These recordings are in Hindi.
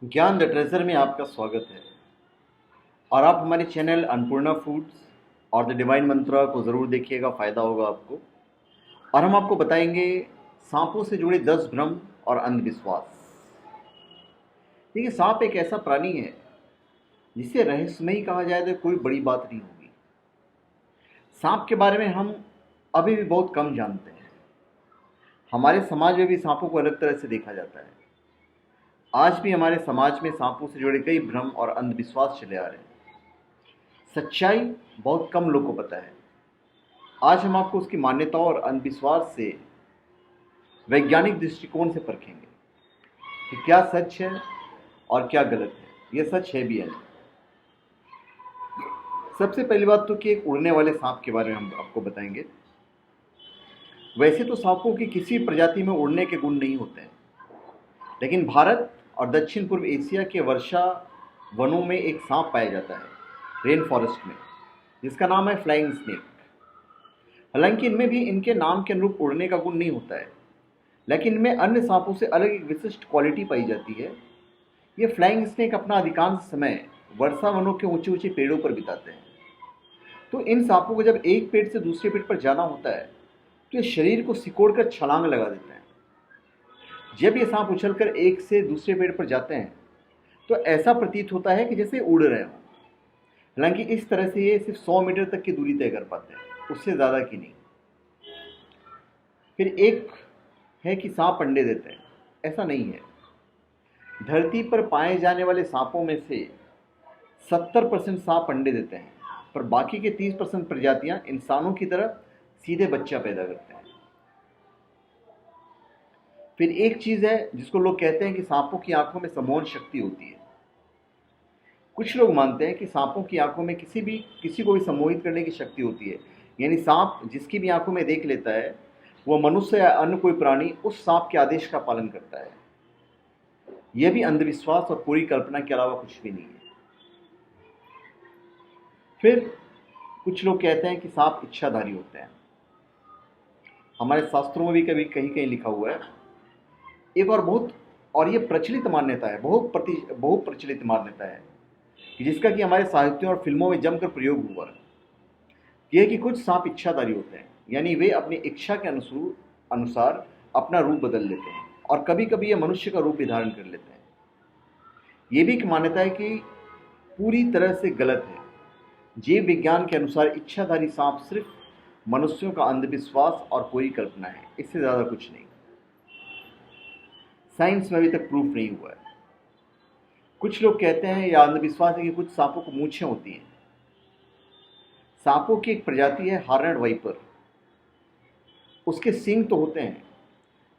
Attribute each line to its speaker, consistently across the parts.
Speaker 1: ज्ञान द ट्रेजर में आपका स्वागत है। और आप हमारे चैनल अन्नपूर्णा फूड्स और द डिवाइन मंत्रा को ज़रूर देखिएगा, फ़ायदा होगा आपको। और हम आपको बताएंगे सांपों से जुड़े 10 भ्रम और अंधविश्वास। देखिए, सांप एक ऐसा प्राणी है जिसे रहस्यमयी कहा जाए तो कोई बड़ी बात नहीं होगी। सांप के बारे में हम अभी भी बहुत कम जानते हैं। हमारे समाज में भी सांपों को अलग तरह से देखा जाता है। आज भी हमारे समाज में सांपों से जुड़े कई भ्रम और अंधविश्वास चले आ रहे हैं। सच्चाई बहुत कम लोग को पता है। आज हम आपको उसकी मान्यताओं और अंधविश्वास से वैज्ञानिक दृष्टिकोण से परखेंगे कि क्या सच है और क्या गलत है, यह सच है भी या नहीं। सबसे पहली बात तो कि एक उड़ने वाले सांप के बारे में हम आपको बताएंगे। वैसे तो सांपों की किसी प्रजाति में उड़ने के गुण नहीं होते हैं, लेकिन भारत और दक्षिण पूर्व एशिया के वर्षा वनों में एक सांप पाया जाता है, रेन फॉरेस्ट में, जिसका नाम है फ्लाइंग स्नेक। हालांकि इनमें भी इनके नाम के अनुरूप उड़ने का गुण नहीं होता है, लेकिन इनमें अन्य सांपों से अलग एक विशिष्ट क्वालिटी पाई जाती है। ये फ्लाइंग स्नेक अपना अधिकांश समय वर्षा वनों के ऊंचे ऊंचे पेड़ों पर बिताते हैं। तो इन सांपों को जब एक पेड़ से दूसरे पेड़ पर जाना होता है तो ये शरीर को सिकोड़कर छलांग लगा देते हैं। जब ये सांप उछलकर एक से दूसरे पेड़ पर जाते हैं तो ऐसा प्रतीत होता है कि जैसे उड़ रहे हों। हालांकि इस तरह से ये सिर्फ 100 मीटर तक की दूरी तय कर पाते हैं, उससे ज़्यादा की नहीं। फिर एक है कि सांप अंडे देते हैं। ऐसा नहीं है। धरती पर पाए जाने वाले सांपों में से 70% सांप अंडे देते हैं, पर बाकी के 30% प्रजातियां इंसानों की तरह सीधे बच्चा पैदा करते हैं। फिर एक चीज़ है जिसको लोग कहते हैं कि सांपों की आंखों में सम्मोहन शक्ति होती है। कुछ लोग मानते हैं कि सांपों की आंखों में किसी को भी सम्मोहित करने की शक्ति होती है। यानी सांप जिसकी भी आंखों में देख लेता है, वह मनुष्य या अन्य कोई प्राणी उस सांप के आदेश का पालन करता है। यह भी अंधविश्वास और पूरी कल्पना के अलावा कुछ भी नहीं है। फिर कुछ लोग कहते हैं कि सांप इच्छाधारी होते हैं। हमारे शास्त्रों में भी कभी कहीं कहीं लिखा हुआ है। एक और ये प्रचलित मान्यता है, बहुत प्रचलित मान्यता है, जिसका कि हमारे साहित्यों और फिल्मों में जमकर प्रयोग हुआ है। यह कि कुछ सांप इच्छाधारी होते हैं, यानी वे अपनी इच्छा के अनुसार अपना रूप बदल लेते हैं, और कभी कभी ये मनुष्य का रूप भी धारण कर लेते हैं। ये भी एक मान्यता है कि पूरी तरह से गलत है। जीव विज्ञान के अनुसार इच्छाधारी सांप सिर्फ मनुष्यों का अंधविश्वास और कोई कल्पना है, इससे ज़्यादा कुछ नहीं। साइंस में अभी तक प्रूफ नहीं हुआ है। कुछ लोग कहते हैं या अंधविश्वास है कि कुछ सांपों को मूंछें होती हैं। सांपों की एक प्रजाति है हॉर्नेड वाइपर। उसके सींग तो होते हैं,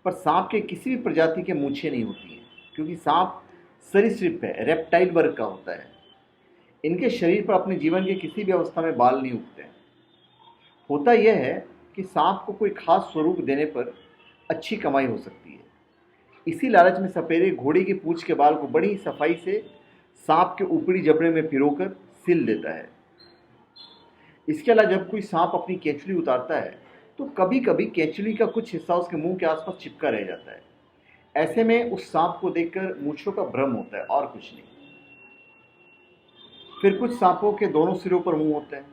Speaker 1: पर सांप के किसी भी प्रजाति के मूंछें नहीं होती हैं, क्योंकि सांप सरीसृप है, रेप्टाइल वर्ग का होता है। इनके शरीर पर अपने जीवन के किसी भी अवस्था में बाल नहीं उगते हैं। होता यह है कि सांप को कोई खास स्वरूप देने पर अच्छी कमाई हो सकती है। इसी लालच में सपेरे घोड़े की पूंछ के बाल को बड़ी सफाई से सांप के ऊपरी जबड़े में पिरोकर सिल देता है। इसके अलावा जब कोई सांप अपनी केंचुली उतारता है तो कभी कभी केंचुली का कुछ हिस्सा उसके मुंह के आसपास चिपका रह जाता है। ऐसे में उस सांप को देखकर मूंछों का भ्रम होता है, और कुछ नहीं। फिर कुछ सांपों के दोनों सिरों पर मुंह होते हैं।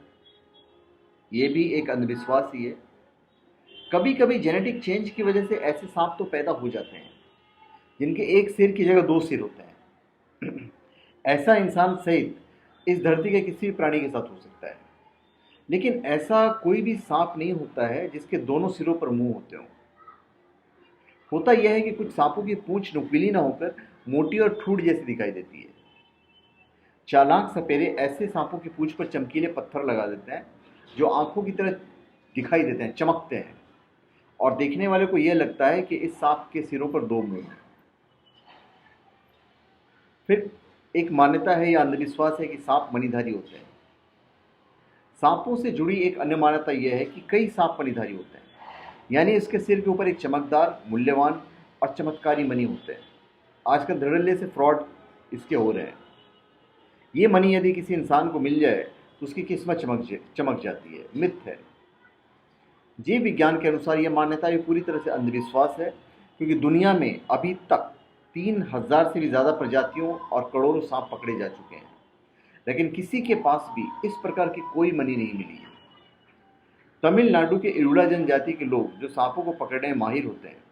Speaker 1: ये भी एक अंधविश्वास ही है। कभी कभी जेनेटिक चेंज की वजह से ऐसे सांप तो पैदा हो जाते हैं जिनके एक सिर की जगह 2 सिर होते हैं। ऐसा इंसान सहित इस धरती के किसी भी प्राणी के साथ हो सकता है, लेकिन ऐसा कोई भी सांप नहीं होता है जिसके दोनों सिरों पर मुंह होते हों। होता यह है कि कुछ सांपों की पूंछ नुकीली ना होकर मोटी और ठूठ जैसी दिखाई देती है। चालाक सपेरे ऐसे सांपों की पूंछ पर चमकीले पत्थर लगा देते हैं जो आंखों की तरह दिखाई देते हैं, चमकते हैं, और देखने वाले को यह लगता है कि इस सांप के सिरों पर 2 मुंह हैं। फिर एक मान्यता है या अंधविश्वास है कि सांप मणिधारी होते हैं। सांपों से जुड़ी एक अन्य मान्यता यह है कि कई सांप मणिधारी होते हैं, यानी इसके सिर के ऊपर एक चमकदार, मूल्यवान और चमत्कारी मणि होते हैं। आजकल धड़ल्ले से फ्रॉड इसके हो रहे हैं। ये मणि यदि किसी इंसान को मिल जाए तो उसकी किस्मत चमक जाती है। मिथ है। जीव विज्ञान के अनुसार यह मान्यता भी पूरी तरह से अंधविश्वास है, क्योंकि दुनिया में अभी तक 3000 से भी ज़्यादा प्रजातियों और करोड़ों सांप पकड़े जा चुके हैं, लेकिन किसी के पास भी इस प्रकार की कोई मणि नहीं मिली है। तमिलनाडु के इरुड़ा जनजाति के लोग जो सांपों को पकड़ने में माहिर होते हैं,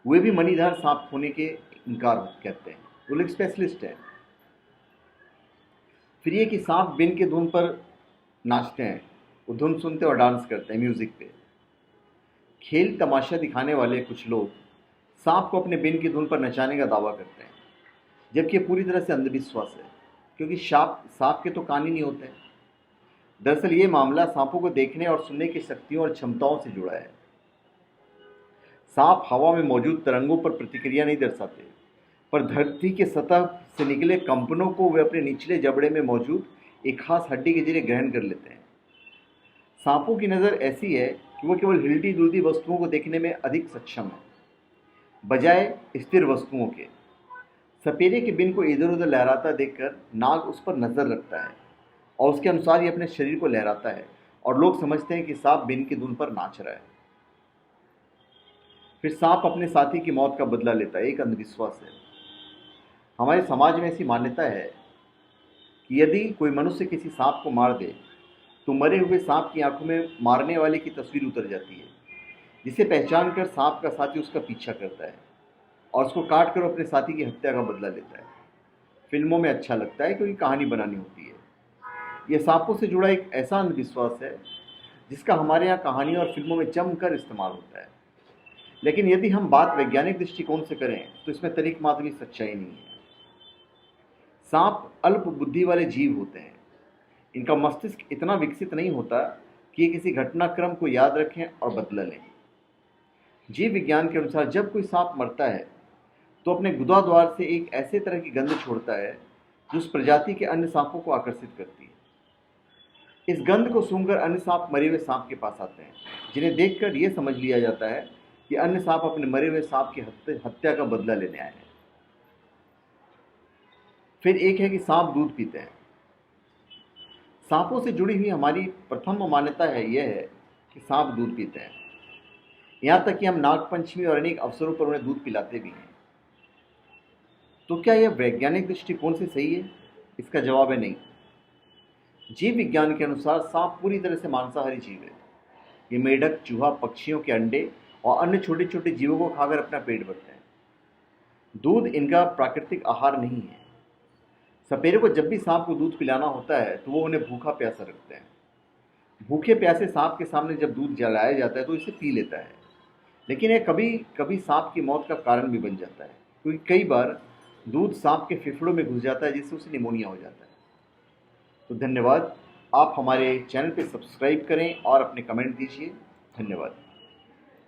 Speaker 1: वे भी मणिधार सांप होने के इनकार कहते हैं। वो लोग स्पेशलिस्ट हैं। फिर ये कि सांप बिन के धुन पर नाचते हैं, वो धुन सुनते और डांस करते हैं म्यूजिक पे। खेल तमाशा दिखाने वाले कुछ लोग सांप को अपने बिन की धुन पर नचाने का दावा करते हैं, जबकि ये पूरी तरह से अंधविश्वास है, क्योंकि सांप के तो कान ही नहीं होते हैं। दरअसल ये मामला सांपों को देखने और सुनने की शक्तियों और क्षमताओं से जुड़ा है। सांप हवा में मौजूद तरंगों पर प्रतिक्रिया नहीं दर्शाते, पर धरती के सतह से निकले कंपनों को वे अपने निचले जबड़े में मौजूद एक खास हड्डी के जरिए ग्रहण कर लेते हैं। सांपों की नज़र ऐसी है कि वो केवल हिलती डुलती वस्तुओं को देखने में अधिक सक्षम है, बजाय स्थिर वस्तुओं के। सपेरे के बिन को इधर उधर लहराता देखकर नाग उस पर नजर रखता है और उसके अनुसार ये अपने शरीर को लहराता है, और लोग समझते हैं कि सांप बिन की धुन पर नाच रहा है। फिर सांप अपने साथी की मौत का बदला लेता है, एक अंधविश्वास है। हमारे समाज में ऐसी मान्यता है कि यदि कोई मनुष्य किसी सांप को मार दे तो मरे हुए सांप की आंखों में मारने वाले की तस्वीर उतर जाती है, जिसे पहचान कर सांप का साथी उसका पीछा करता है और उसको काट कर अपने साथी की हत्या का बदला लेता है। फिल्मों में अच्छा लगता है क्योंकि कहानी बनानी होती है। यह सांपों से जुड़ा एक ऐसा अंधविश्वास है जिसका हमारे यहाँ कहानियों और फिल्मों में जमकर इस्तेमाल होता है। लेकिन यदि हम बात वैज्ञानिक दृष्टिकोण से करें तो इसमें तनिक मात्र भी सच्चाई नहीं है। सांप अल्प बुद्धि वाले जीव होते हैं। इनका मस्तिष्क इतना विकसित नहीं होता कि ये किसी घटनाक्रम को याद रखें और बदला लें। जीव विज्ञान के अनुसार जब कोई सांप मरता है तो अपने गुदा द्वार से एक ऐसे तरह की गंध छोड़ता है जो उस प्रजाति के अन्य सांपों को आकर्षित करती है। इस गंध को सूंघकर अन्य सांप मरे हुए सांप के पास आते हैं, जिन्हें देखकर यह समझ लिया जाता है कि अन्य सांप अपने मरे हुए सांप की हत्या का बदला लेने आए हैं। फिर एक है कि सांप दूध पीते हैं। सांपों से जुड़ी हुई हमारी प्रथम मान्यता यह है कि सांप दूध पीते हैं। यहाँ तक कि हम नागपंचमी और अनेक अवसरों पर उन्हें दूध पिलाते भी हैं। तो क्या यह वैज्ञानिक दृष्टिकोण से सही है? इसका जवाब है नहीं। जीव विज्ञान के अनुसार सांप पूरी तरह से मांसाहारी जीव है। ये मेढक, चूहा, पक्षियों के अंडे और अन्य छोटे छोटे जीवों को खाकर अपना पेट भरते हैं। दूध इनका प्राकृतिक आहार नहीं है। सपेरे को जब भी सांप को दूध पिलाना होता है तो वो उन्हें भूखा प्यासा रखते हैं। भूखे प्यासे सांप के सामने जब दूध जलाया जाता है तो इसे पी लेता है, लेकिन यह कभी कभी सांप की मौत का कारण भी बन जाता है, क्योंकि कई बार दूध सांप के फेफड़ों में घुस जाता है, जिससे उसे निमोनिया हो जाता है। तो धन्यवाद। आप हमारे चैनल पे सब्सक्राइब करें और अपने कमेंट दीजिए। धन्यवाद।